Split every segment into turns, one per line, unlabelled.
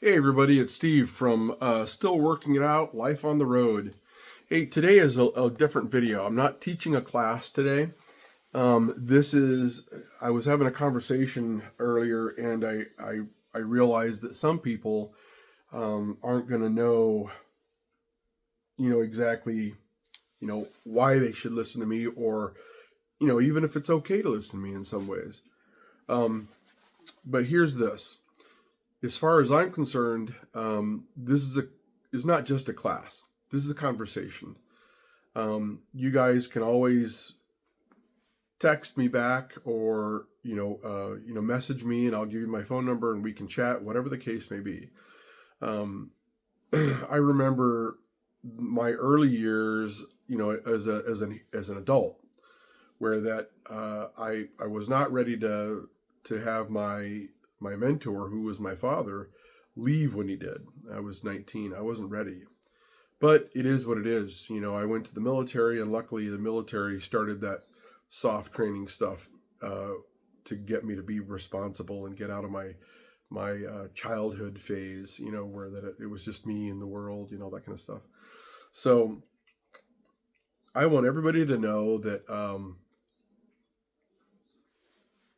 Hey everybody, it's Steve from Still Working It Out, Life on the Road. Hey, today is a different video. I'm not teaching a class today. I was having a conversation earlier and I realized that some people aren't going to know, exactly, why they should listen to me or, even if it's okay to listen to me in some ways. Um, but here's this. As far as I'm concerned, this is not just a class. This is a conversation. You guys can always text me back or message me, and I'll give you my phone number, and we can chat, whatever the case may be. I remember my early years, as an adult, where I was not ready to have my mentor, who was my father, leave when he did. I was 19. I wasn't ready. But it is what it is. I went to the military, and luckily the military started that soft training stuff to get me to be responsible and get out of my childhood phase, where it was just me in the world, that kind of stuff. So I want everybody to know that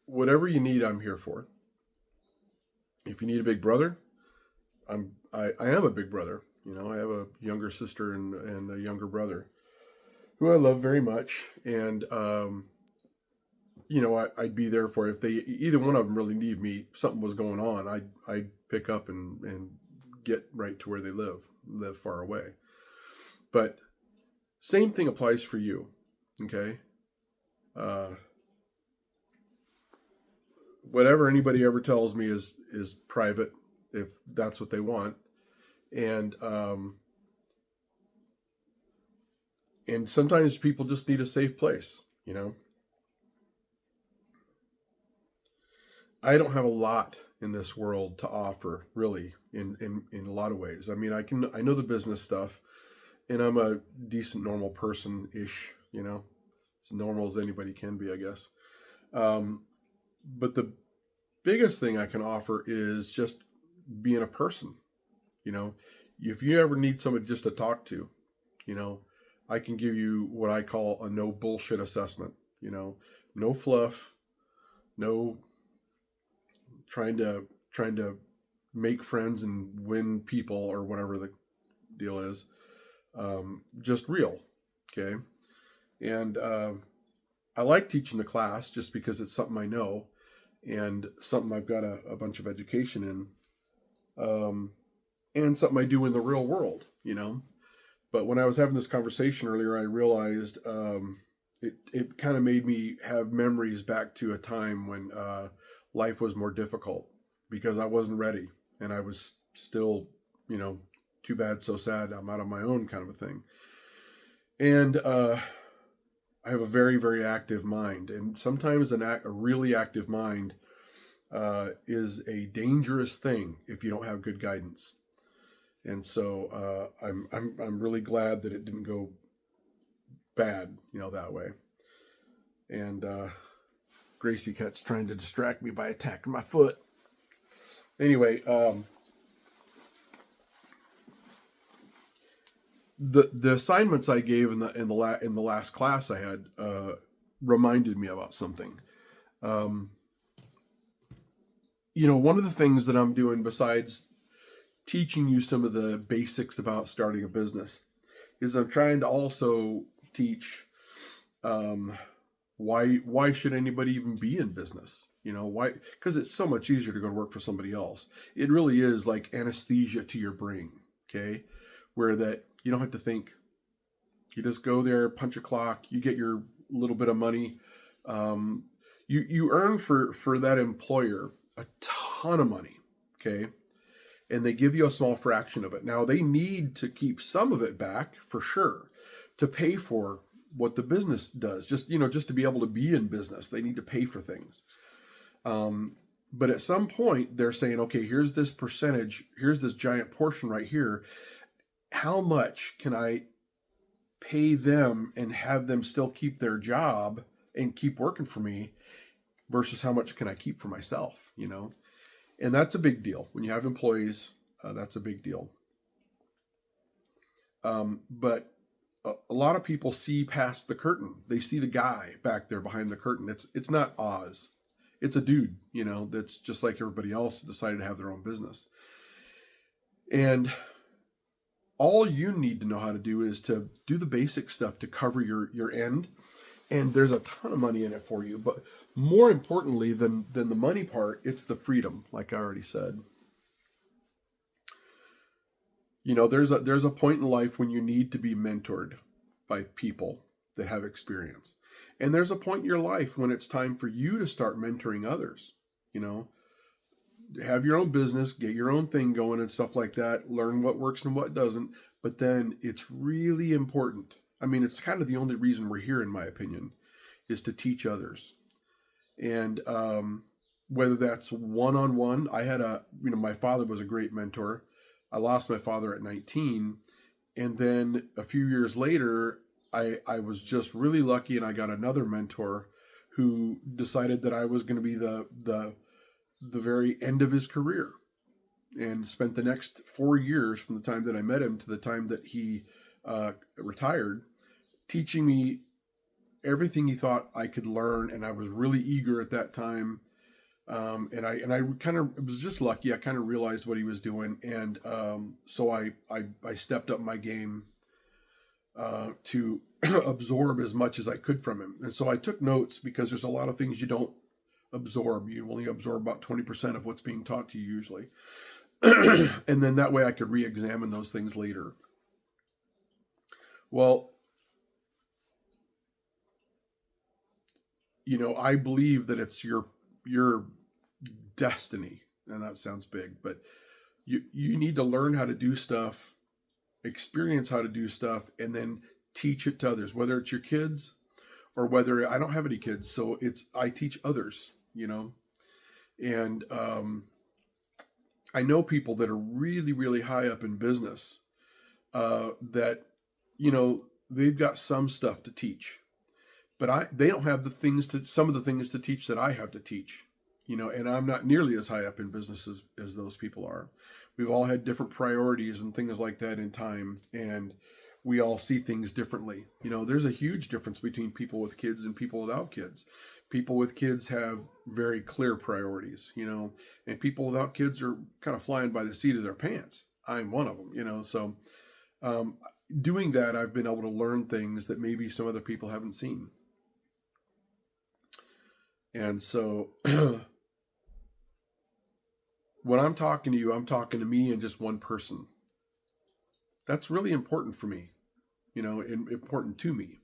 whatever you need, I'm here for. If you need a big brother, I am a big brother. I have a younger sister and a younger brother who I love very much, and I'd be there for if they either one of them really need me. Something was going on, I'd pick up and get right to where they live far away. But same thing applies for you. Okay. Uh, Whatever anybody ever tells me is private, if that's what they want, and and sometimes people just need a safe place. I don't have a lot in this world to offer, really, in a lot of ways. I mean, I know the business stuff, and I'm a decent normal person ish. As normal as anybody can be, I guess. But the biggest thing I can offer is just being a person. You know, if you ever need somebody just to talk to, you know, I can give you what I call a no bullshit assessment. No fluff, no trying to make friends and win people or whatever the deal is. Just real, okay. And I like teaching the class just because it's something I know and something I've got a bunch of education in, and something I do in the real world. But when I was having this conversation earlier, I realized it kind of made me have memories back to a time when life was more difficult because I wasn't ready and I was still, too bad, so sad, I'm out on my own kind of a thing. And I have a very, very active mind. And sometimes a really active mind is a dangerous thing if you don't have good guidance. And so I'm really glad that it didn't go bad, that way. And Gracie Cat's trying to distract me by attacking my foot. Anyway, the assignments I gave in the last class I had reminded me about something. One of the things that I'm doing besides teaching you some of the basics about starting a business is I'm trying to also teach why should anybody even be in business? Why? Because it's so much easier to go to work for somebody else. It really is like anesthesia to your brain, okay? Where that you don't have to think. You just go there, punch a clock, you get your little bit of money. You earn for that employer a ton of money, okay? And they give you a small fraction of it. Now they need to keep some of it back for sure to pay for what the business does. Just to be able to be in business, they need to pay for things. But at some point they're saying, okay, here's this percentage, here's this giant portion right here. How much can I pay them and have them still keep their job and keep working for me versus how much can I keep for myself, And that's a big deal when you have employees. That's a big deal. But a lot of people see past the curtain. They see the guy back there behind the curtain. It's not Oz. It's a dude, that's just like everybody else, decided to have their own business. And all you need to know how to do is to do the basic stuff to cover your end. And there's a ton of money in it for you. But more importantly than the money part, it's the freedom, like I already said. There's a point in life when you need to be mentored by people that have experience. And there's a point in your life when it's time for you to start mentoring others. Have your own business, get your own thing going and stuff like that, learn what works and what doesn't. But then it's really important. I mean, it's kind of the only reason we're here, in my opinion, is to teach others. And whether that's one-on-one, my father was a great mentor. I lost my father at 19. And then a few years later, I was just really lucky, and I got another mentor who decided that I was going to be the very end of his career, and spent the next 4 years from the time that I met him to the time that he retired, teaching me everything he thought I could learn. And I was really eager at that time. And I kind of was just lucky. I kind of realized what he was doing. And so I stepped up my game to absorb as much as I could from him. And so I took notes, because there's a lot of things you don't absorb. You only absorb about 20% of what's being taught to you usually. And then that way I could re-examine those things later. Well, I believe that it's your destiny. And that sounds big, but you need to learn how to do stuff, experience how to do stuff, and then teach it to others, whether it's your kids or whether I don't have any kids. So I teach others, and I know people that are really, really high up in business, that, they've got some stuff to teach, but they don't have some of the things to teach that I have to teach, and I'm not nearly as high up in business as those people are. We've all had different priorities and things like that in time, and we all see things differently. There's a huge difference between people with kids and people without kids. People with kids have very clear priorities, and people without kids are kind of flying by the seat of their pants. I'm one of them, so doing that, I've been able to learn things that maybe some other people haven't seen. And so when I'm talking to you, I'm talking to me and just one person. That's really important for me, and important to me,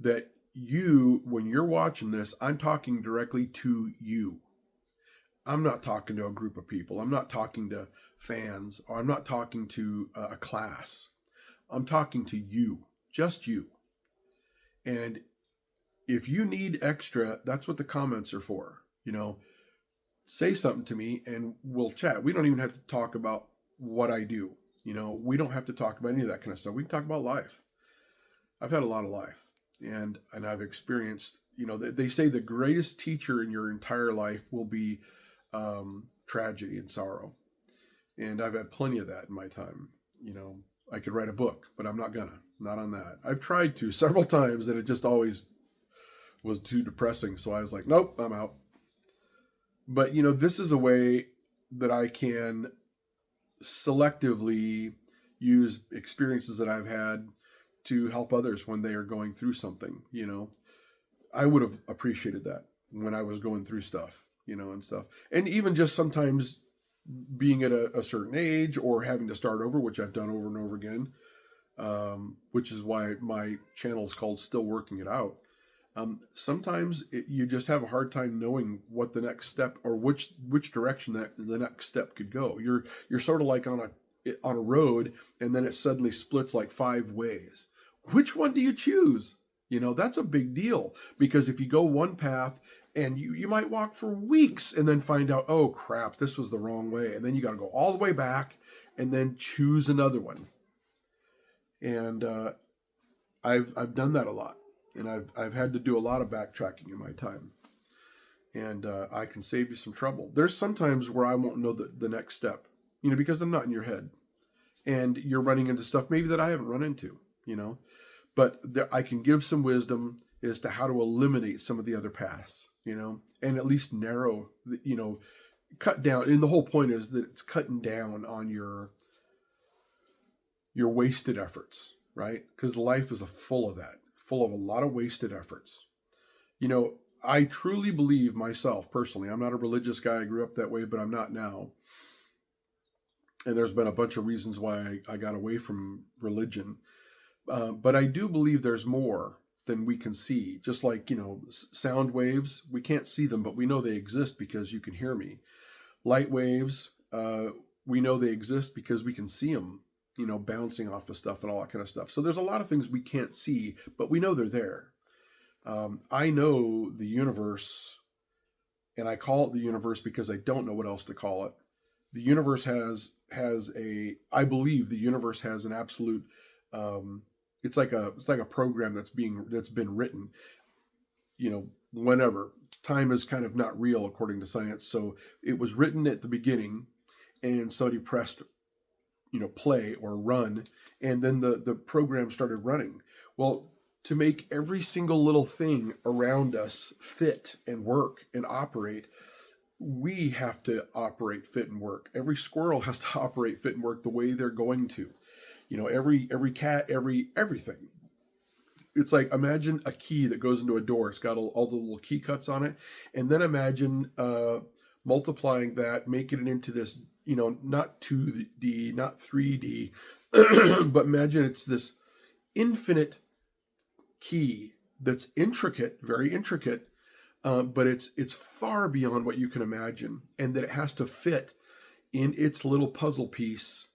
that when you're watching this, I'm talking directly to you. I'm not talking to a group of people. I'm not talking to fans, or I'm not talking to a class. I'm talking to you, just you. And if you need extra, that's what the comments are for. Say something to me and we'll chat. We don't even have to talk about what I do. We don't have to talk about any of that kind of stuff. We can talk about life. I've had a lot of life, and I've experienced, they say the greatest teacher in your entire life will be tragedy and sorrow. And I've had plenty of that in my time. I could write a book, but I'm not on that. I've tried to several times, and it just always was too depressing. So I was like, nope, I'm out. But, this is a way that I can selectively use experiences that I've had to help others when they are going through something. I would have appreciated that when I was going through stuff, and stuff. And even just sometimes being at a certain age or having to start over, which I've done over and over again, which is why my channel is called Still Working It Out. Sometimes you just have a hard time knowing what the next step, or which direction that the next step could go. You're sort of like on a road, and then it suddenly splits like 5 ways. Which one do you choose? That's a big deal, because if you go one path, and you might walk for weeks and then find out, oh crap, this was the wrong way, and then you got to go all the way back and then choose another one. And I've done that a lot. And I've had to do a lot of backtracking in my time. And I can save you some trouble. There's sometimes where I won't know the next step. because I'm not in your head, and you're running into stuff maybe that I haven't run into, but I can give some wisdom as to how to eliminate some of the other paths, and at least narrow, cut down. And the whole point is that it's cutting down on your wasted efforts, right? Because life is full of that, full of a lot of wasted efforts. I truly believe myself personally, I'm not a religious guy. I grew up that way, but I'm not now. And there's been a bunch of reasons why I got away from religion. But I do believe there's more than we can see. Just like, sound waves, we can't see them, but we know they exist because you can hear me. Light waves, we know they exist because we can see them, bouncing off of stuff and all that kind of stuff. So there's a lot of things we can't see, but we know they're there. I know the universe, and I call it the universe because I don't know what else to call it. The universe I believe the universe has an absolute, it's like a program that's been written, whenever. Time is kind of not real according to science. So it was written at the beginning, and somebody pressed, play or run, and then the program started running. Well, to make every single little thing around us fit and work and operate, we have to operate, fit, and work. Every squirrel has to operate, fit, and work the way they're going to. Every cat, everything. It's like, imagine a key that goes into a door. It's got all the little key cuts on it. And then imagine multiplying that, making it into this, not 2D, not 3D, but imagine it's this infinite key that's intricate, very intricate, but it's far beyond what you can imagine, and that it has to fit in its little puzzle piece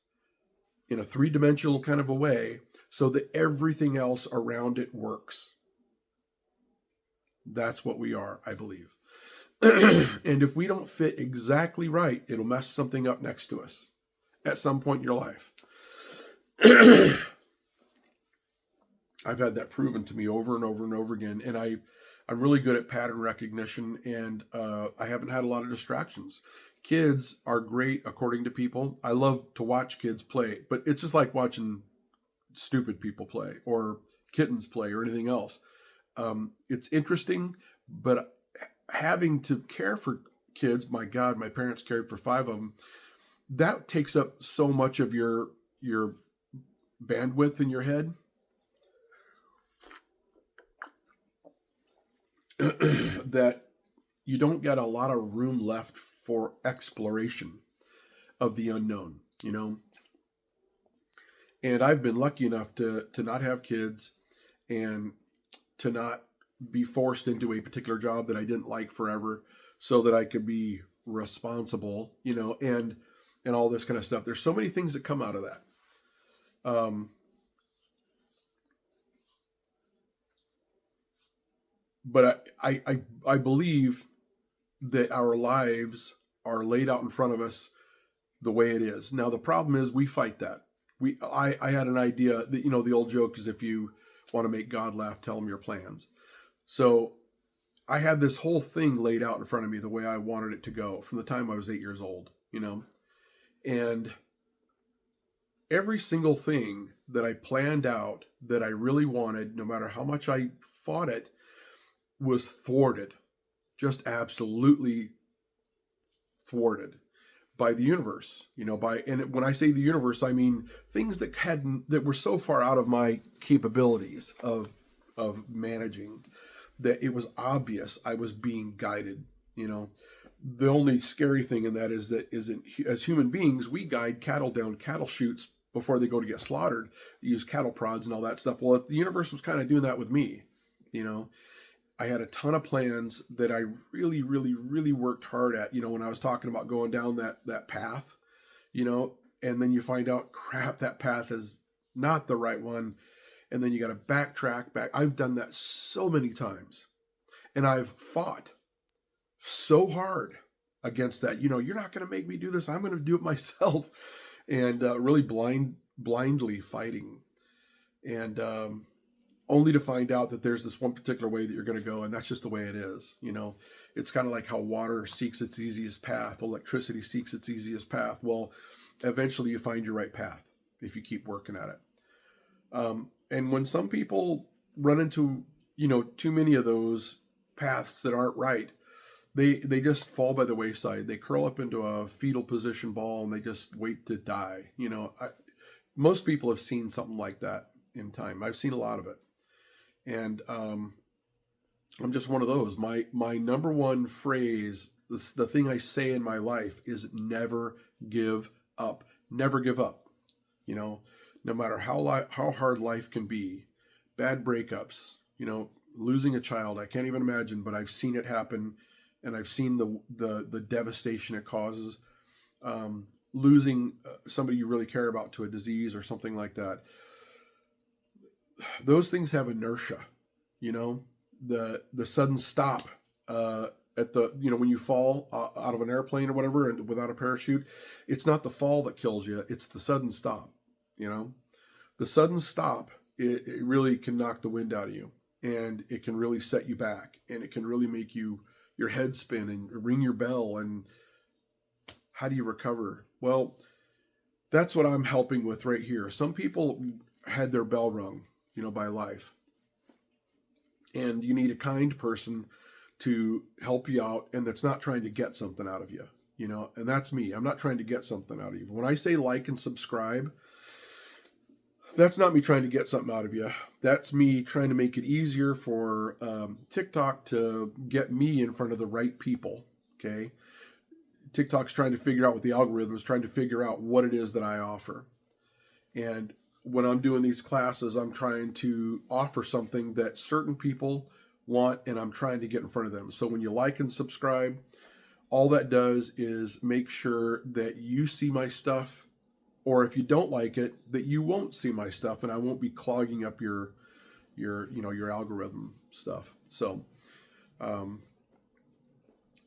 in a three-dimensional kind of a way so that everything else around it works. That's what we are, I believe. And if we don't fit exactly right, it'll mess something up next to us at some point in your life. I've had that proven to me over and over and over again. And I'm really good at pattern recognition, and I haven't had a lot of distractions. Kids are great according to people. I love to watch kids play, but it's just like watching stupid people play or kittens play or anything else. It's interesting, but having to care for kids, my God, my parents cared for 5 of them. That takes up so much of your bandwidth in your head. That you don't get a lot of room left for exploration of the unknown, And I've been lucky enough to not have kids and to not be forced into a particular job that I didn't like forever, so that I could be responsible, and all this kind of stuff. There's so many things that come out of that. But I believe that our lives are laid out in front of us the way it is. Now, the problem is we fight that. I had an idea that, the old joke is, if you want to make God laugh, tell him your plans. So I had this whole thing laid out in front of me the way I wanted it to go from the time I was 8 years old, and every single thing that I planned out that I really wanted, no matter how much I fought it, was thwarted, just absolutely thwarted by the universe, and when I say the universe, I mean things that were so far out of my capabilities of managing, that it was obvious I was being guided. The only scary thing in that is that as human beings, we guide cattle down cattle chutes before they go to get slaughtered. Use cattle prods and all that stuff. Well, the universe was kind of doing that with me. I had a ton of plans that I really, really, really worked hard at, when I was talking about going down that path, and then you find out, crap, that path is not the right one. And then you got to backtrack back. I've done that so many times, and I've fought so hard against that. You're not going to make me do this. I'm going to do it myself. And really blindly fighting. And only to find out that there's this one particular way that you're going to go, and that's just the way it is. It's kind of like how water seeks its easiest path, electricity seeks its easiest path. Well, eventually you find your right path if you keep working at it. And when some people run into, too many of those paths that aren't right, they just fall by the wayside. They curl up into a fetal position ball and they just wait to die. Most people have seen something like that in time. I've seen a lot of it. And I'm just one of those. My number one phrase, the thing I say in my life is never give up. Never give up. No matter how hard life can be, bad breakups, losing a child, I can't even imagine, but I've seen it happen, and I've seen the devastation it causes. Losing somebody you really care about to a disease or something like that. Those things have inertia, the sudden stop at the, when you fall out of an airplane or whatever and without a parachute. It's not the fall that kills you, it's the sudden stop. The sudden stop, it really can knock the wind out of you, and it can really set you back, and it can really make your head spin and ring your bell. And how do you recover? Well, that's what I'm helping with right here. Some people had their bell rung, by life, and you need a kind person to help you out, and that's not trying to get something out of you, and that's me. I'm not trying to get something out of you. When I say like and subscribe, that's not me trying to get something out of you. That's me trying to make it easier for TikTok to get me in front of the right people. Okay. TikTok's trying to figure out, what the algorithm is trying to figure out, what it is that I offer. And when I'm doing these classes, I'm trying to offer something that certain people want, and I'm trying to get in front of them. So when you like and subscribe, all that does is make sure that you see my stuff, or if you don't like it, that you won't see my stuff, and I won't be clogging up your algorithm stuff. So,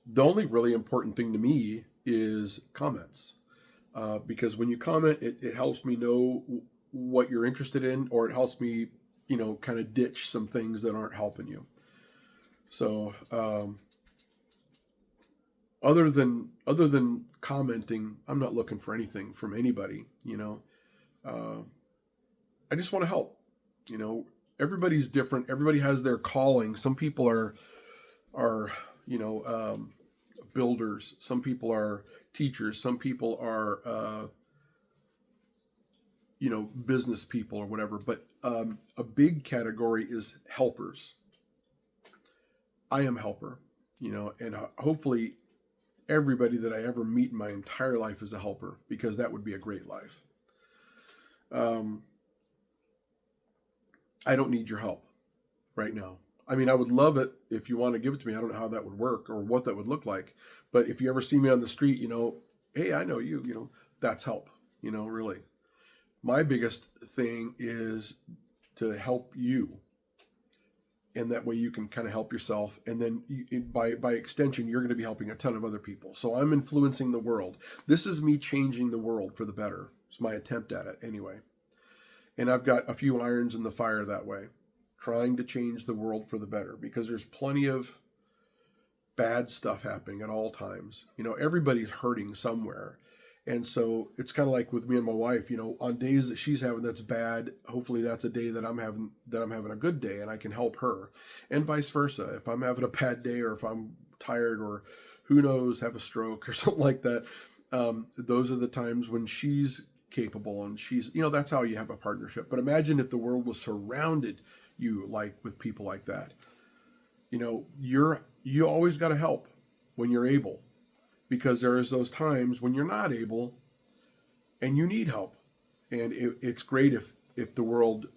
the only really important thing to me is comments, because when you comment, it helps me know what you're interested in, or it helps me, kind of ditch some things that aren't helping you. So, other than commenting, I'm not looking for anything from anybody. I just want to help. Everybody's different. Everybody has their calling. Some people are builders. Some people are teachers. Some people are business people or whatever. But a big category is helpers. I am a helper. And hopefully everybody that I ever meet in my entire life is a helper, because that would be a great life. I don't need your help right now. I mean, I would love it if you want to give it to me. I don't know how that would work or what that would look like. But if you ever see me on the street, hey, I know you, that's help, really. My biggest thing is to help you. And that way you can kind of help yourself. And then by extension, you're going to be helping a ton of other people. So I'm influencing the world. This is me changing the world for the better. It's my attempt at it anyway. And I've got a few irons in the fire that way, trying to change the world for the better, because there's plenty of bad stuff happening at all times. Everybody's hurting somewhere. And so it's kind of like with me and my wife, on days that she's having that's bad, hopefully that's a day that I'm having a good day, and I can help her, and vice versa. If I'm having a bad day, or if I'm tired, or who knows, have a stroke or something like that, those are the times when she's capable, and she's, that's how you have a partnership. But imagine if the world was surrounded you with people like that. You always got to help when you're able. Because there is those times when you're not able and you need help. And it's great if the world,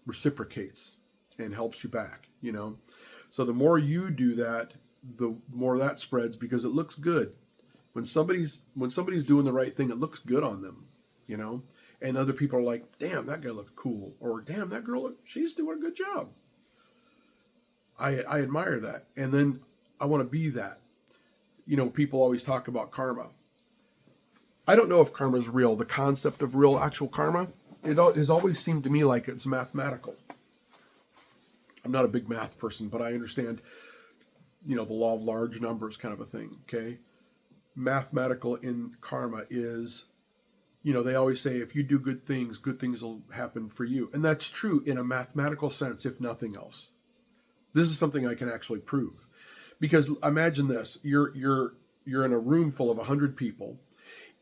reciprocates and helps you back, So the more you do that, the more that spreads, because it looks good. When somebody's doing the right thing, it looks good on them, And other people are like, damn, that guy looks cool. Or damn, that girl, she's doing a good job. I admire that. And then I want to be that. People always talk about karma. I don't know if karma is real. The concept of real, actual karma, it has always seemed to me like it's mathematical. I'm not a big math person, but I understand, the law of large numbers kind of a thing. Okay. Mathematical in karma is, they always say if you do good things will happen for you. And that's true in a mathematical sense, if nothing else. This is something I can actually prove. Because imagine this, you're in a room full of 100 people.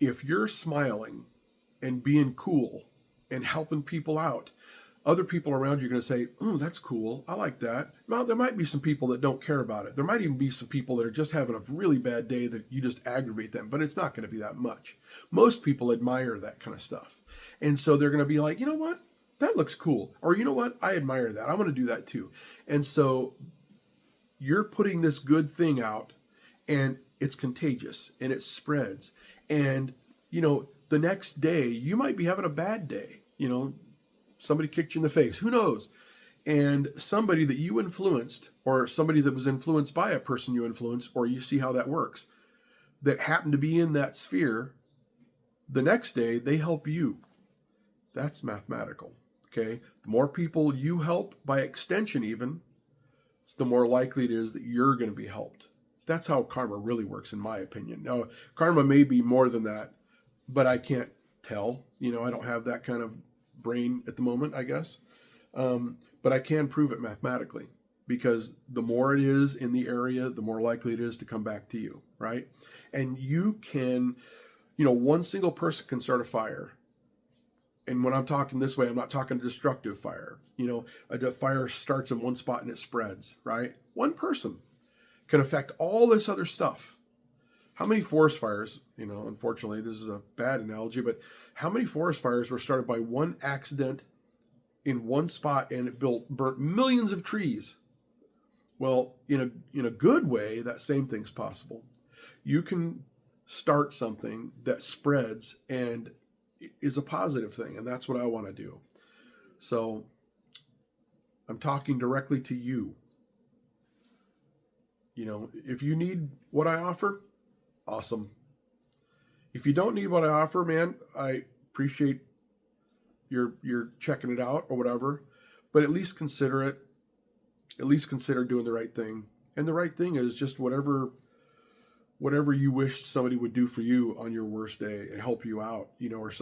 If you're smiling and being cool and helping people out, other people around you are going to say, "Oh, that's cool. I like that." Now, there might be some people that don't care about it. There might even be some people that are just having a really bad day that you just aggravate them, but it's not going to be that much. Most people admire that kind of stuff. And so they're going to be like, "You know what? That looks cool." Or, "You know what? I admire that. I want to do that too." And so you're putting this good thing out, and it's contagious and it spreads. And, the next day you might be having a bad day. Somebody kicked you in the face. Who knows? And somebody that you influenced, or somebody that was influenced by a person you influenced, or you see how that works, that happened to be in that sphere, the next day they help you. That's mathematical. Okay. The more people you help, by extension even, the more likely it is that you're going to be helped. That's how karma really works, in my opinion. Now, karma may be more than that, but I can't tell. I don't have that kind of brain at the moment, I guess. But I can prove it mathematically, because the more it is in the area, the more likely it is to come back to you, right? And you can, one single person can start a fire. And when I'm talking this way, I'm not talking destructive fire. A fire starts in one spot and it spreads, right? One person can affect all this other stuff. How many forest fires, unfortunately, this is a bad analogy, but how many forest fires were started by one accident in one spot, and it burnt millions of trees? Well, in a good way, that same thing's possible. You can start something that spreads and is a positive thing, and that's what I want to do. So I'm talking directly to you. If you need what I offer, awesome. If you don't need what I offer, man, I appreciate you're checking it out or whatever, but at least consider it. At least consider doing the right thing. And the right thing is just whatever you wish somebody would do for you on your worst day and help you out,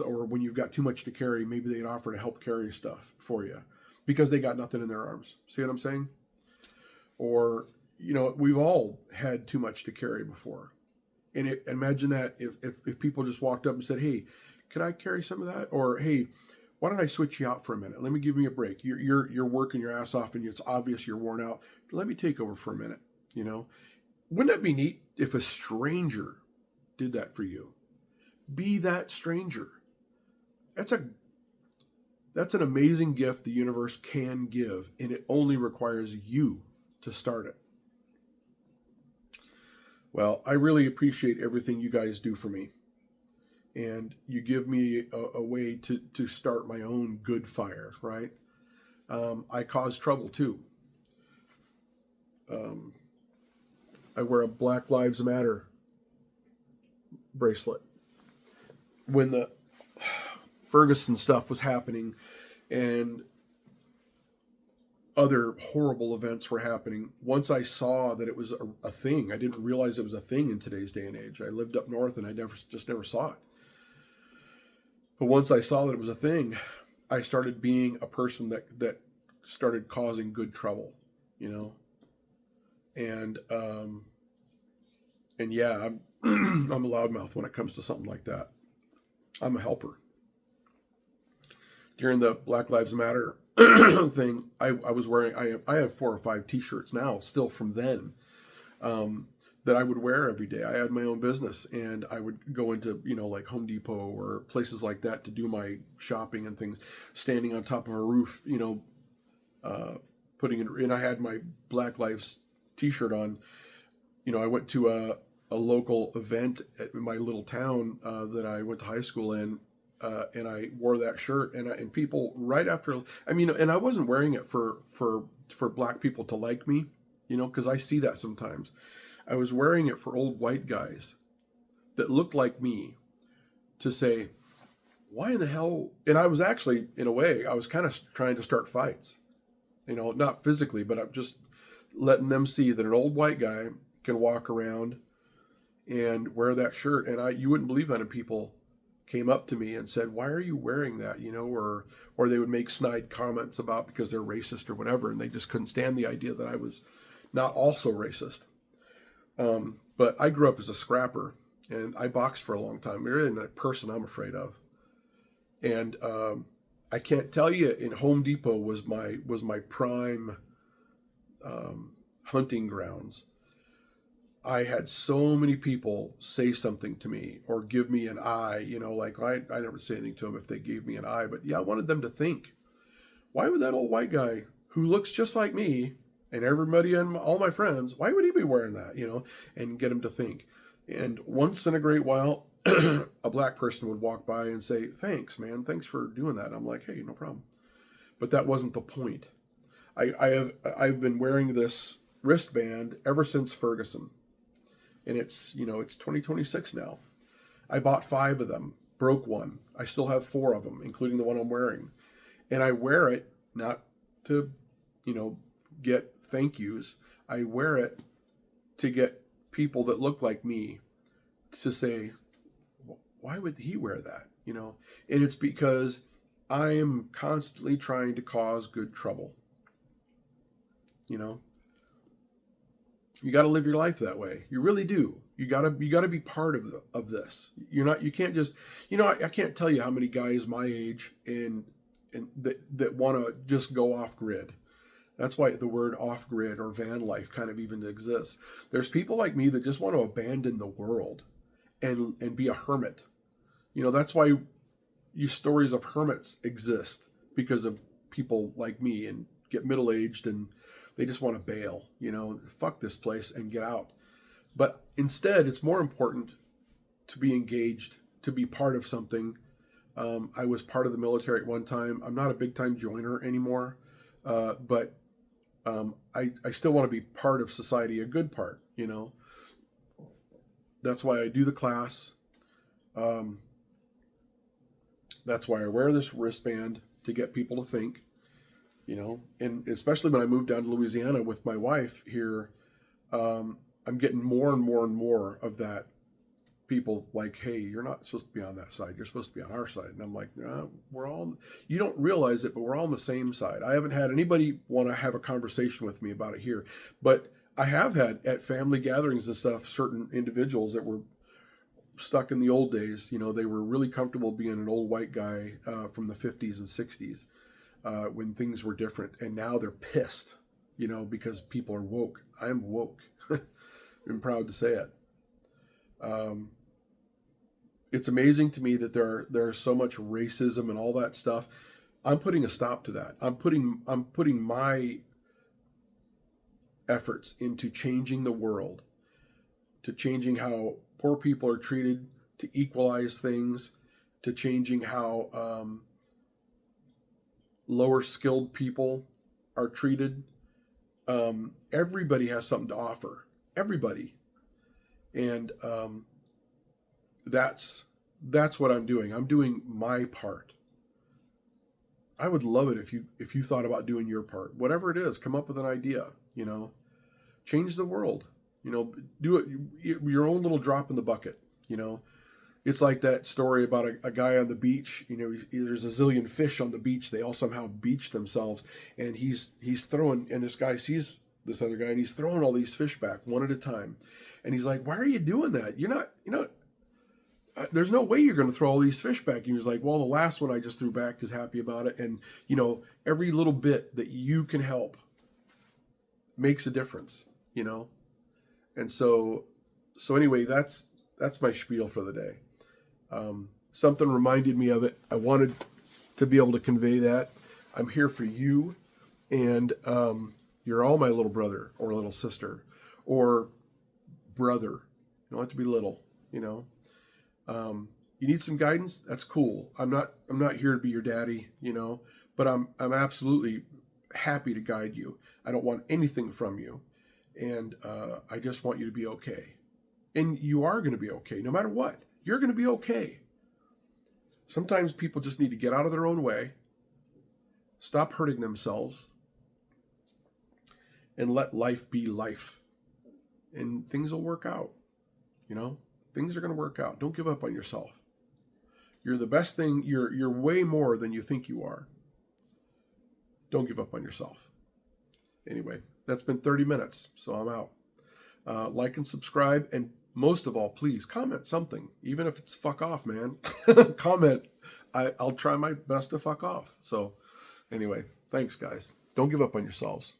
or when you've got too much to carry, maybe they'd offer to help carry stuff for you because they got nothing in their arms. See what I'm saying? Or, we've all had too much to carry before. And imagine that if people just walked up and said, "Hey, could I carry some of that?" Or, "Hey, why don't I switch you out for a minute? Let me give me a break. You're working your ass off and it's obvious you're worn out. Let me take over for a minute." Wouldn't that be neat if a stranger did that for you? Be that stranger. That's an amazing gift the universe can give, and it only requires you to start it. Well, I really appreciate everything you guys do for me. And you give me a way to start my own good fire, right? I cause trouble too. I wear a Black Lives Matter bracelet. When the Ferguson stuff was happening and other horrible events were happening, once I saw that it was a thing, I didn't realize it was a thing in today's day and age. I lived up north and I never saw it. But once I saw that it was a thing, I started being a person that started causing good trouble, And yeah, I'm I'm a loudmouth when it comes to something like that. I'm a helper. During the Black Lives Matter thing, I was wearing, I have 4 or 5 T-shirts now, still from then, that I would wear every day. I had my own business, and I would go into, like Home Depot or places like that to do my shopping and things, standing on top of a roof, putting in, and I had my Black Lives T-shirt on. I went to a local event at my little town that I went to high school in, and I wore that shirt, and people right after, and I wasn't wearing it for black people to like me, because I see that sometimes. I was wearing it for old white guys that looked like me to say, why in the hell? And I was actually, in a way, I was kind of trying to start fights. not physically, but I'm just letting them see that an old white guy can walk around and wear that shirt. And you wouldn't believe how many people came up to me and said, "Why are you wearing that?" Or they would make snide comments about because they're racist or whatever, and they just couldn't stand the idea that I was not also racist. But I grew up as a scrapper, and I boxed for a long time. There isn't a person I'm afraid of. And I can't tell you, in Home Depot was my prime hunting grounds. I had so many people say something to me or give me an eye, like I never say anything to them if they gave me an eye, but yeah, I wanted them to think, why would that old white guy who looks just like me and everybody and all my friends, why would he be wearing that, and get them to think. And once in a great while, a black person would walk by and say, "Thanks, man. Thanks for doing that." I'm like, "Hey, no problem." But that wasn't the point. I've been wearing this wristband ever since Ferguson. And it's 2026 now. I bought 5 of them, broke one. I still have 4 of them, including the one I'm wearing. And I wear it not to, get thank yous. I wear it to get people that look like me to say, why would he wear that? And it's because I am constantly trying to cause good trouble. You got to live your life that way. You really do. You got to be part of this. You can't just, I can't tell you how many guys my age and that want to just go off grid. That's why the word off grid or van life kind of even exists. There's people like me that just want to abandon the world and be a hermit. That's why stories of hermits exist, because of people like me and get middle-aged and they just want to bail, fuck this place and get out. But instead, it's more important to be engaged, to be part of something. I was part of the military at one time. I'm not a big-time joiner anymore, but I still want to be part of society, a good part, That's why I do the class. That's why I wear this wristband, to get people to think. And especially when I moved down to Louisiana with my wife here, I'm getting more and more and more of that. People like, "Hey, you're not supposed to be on that side. You're supposed to be on our side." And I'm like, "No, you don't realize it, but we're all on the same side." I haven't had anybody want to have a conversation with me about it here, but I have had at family gatherings and stuff, certain individuals that were stuck in the old days. They were really comfortable being an old white guy from the 50s and 60s. When things were different, and now they're pissed, because people are woke. I am woke. I'm proud to say it. It's amazing to me that there's so much racism and all that stuff. I'm putting a stop to that. I'm putting my efforts into changing the world, to changing how poor people are treated, to equalize things, to changing how lower skilled people are treated. Everybody has something to offer. Everybody. And that's what I'm doing. I'm doing my part. I would love it if you thought about doing your part. Whatever it is, come up with an idea, Change the world. Do it your own little drop in the bucket, It's like that story about a guy on the beach. There's a zillion fish on the beach. They all somehow beach themselves, and he's throwing. And this guy sees this other guy, and he's throwing all these fish back one at a time. And he's like, "Why are you doing that? You're not. There's no way you're going to throw all these fish back." And he was like, "Well, the last one I just threw back is happy about it, and every little bit that you can help makes a difference, And so anyway, that's my spiel for the day. Something reminded me of it. I wanted to be able to convey that. I'm here for you, and you're all my little brother or little sister or brother. You don't have to be little, You need some guidance? That's cool. I'm not here to be your daddy, but I'm absolutely happy to guide you. I don't want anything from you, and I just want you to be okay. And you are going to be okay, no matter what. You're going to be okay. Sometimes people just need to get out of their own way, stop hurting themselves, and let life be life. And things will work out. Things are going to work out. Don't give up on yourself. You're the best thing. You're way more than you think you are. Don't give up on yourself. Anyway, that's been 30 minutes, so I'm out. Like and subscribe, and most of all, please comment something, even if it's fuck off, man. Comment. I'll try my best to fuck off. So anyway, thanks, guys. Don't give up on yourselves.